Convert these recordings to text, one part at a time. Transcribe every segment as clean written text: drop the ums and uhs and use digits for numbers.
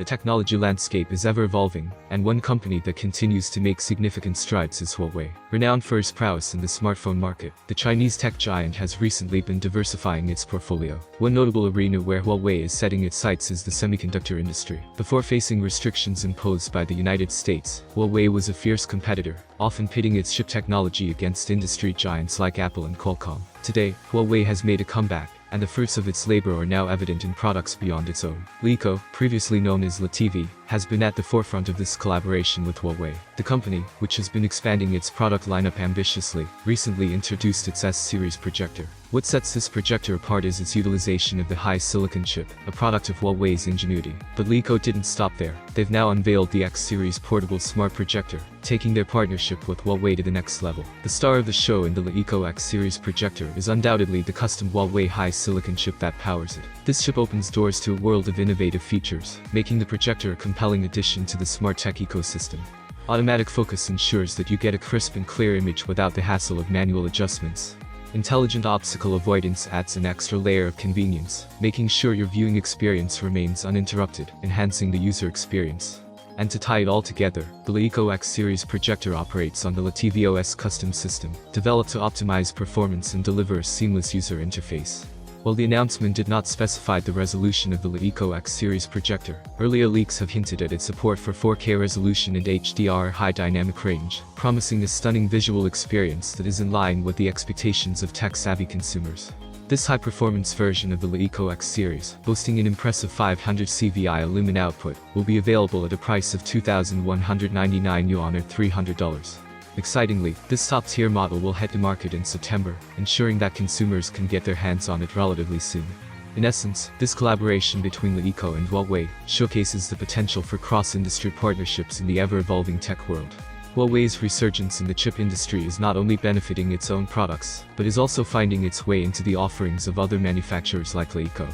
The technology landscape is ever evolving, and one company that continues to make significant strides is Huawei. Renowned for its prowess in the smartphone market, the Chinese tech giant has recently been diversifying its portfolio. One notable arena where Huawei is setting its sights is the semiconductor industry. Before facing restrictions imposed by the United States, Huawei was a fierce competitor, often pitting its chip technology against industry giants like Apple and Qualcomm. Today, Huawei has made a comeback, and the fruits of its labor are now evident in products beyond its own. LeEco, previously known as LeTV, has been at the forefront of this collaboration with Huawei. The company, which has been expanding its product lineup ambitiously, recently introduced its S-series projector. What sets this projector apart is its utilization of the HiSilicon chip, a product of Huawei's ingenuity. But LeEco didn't stop there. They've now unveiled the X-series portable smart projector, taking their partnership with Huawei to the next level. The star of the show in the LeEco X-series projector is undoubtedly the custom Huawei HiSilicon chip that powers it. This chip opens doors to a world of innovative features, making the projector a compelling addition to the smart tech ecosystem. Automatic focus ensures that you get a crisp and clear image without the hassle of manual adjustments. Intelligent obstacle avoidance adds an extra layer of convenience, making sure your viewing experience remains uninterrupted, enhancing the user experience. And to tie it all together, the LeEco X series projector operates on the LeTV OS custom system, developed to optimize performance and deliver a seamless user interface. While the announcement did not specify the resolution of the LeEco X series projector, earlier leaks have hinted at its support for 4K resolution and HDR high dynamic range, promising a stunning visual experience that is in line with the expectations of tech-savvy consumers. This high-performance version of the LeEco X series, boasting an impressive 500 CVI lumen output, will be available at a price of 2,199 yuan or $300. Excitingly, this top-tier model will head to market in September, ensuring that consumers can get their hands on it relatively soon. In essence, this collaboration between LeEco and Huawei showcases the potential for cross-industry partnerships in the ever-evolving tech world. Huawei's resurgence in the chip industry is not only benefiting its own products, but is also finding its way into the offerings of other manufacturers like LeEco.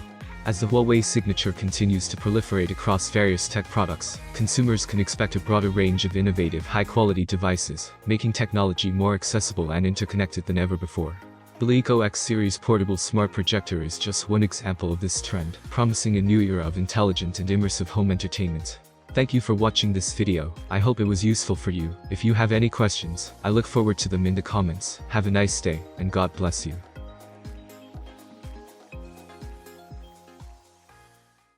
As the Huawei signature continues to proliferate across various tech products, consumers can expect a broader range of innovative, high-quality devices, making technology more accessible and interconnected than ever before. The LeEco X series portable smart projector is just one example of this trend, promising a new era of intelligent and immersive home entertainment. Thank you for watching this video. I hope it was useful for you. If you have any questions, I look forward to them in the comments. Have a nice day, and God bless you.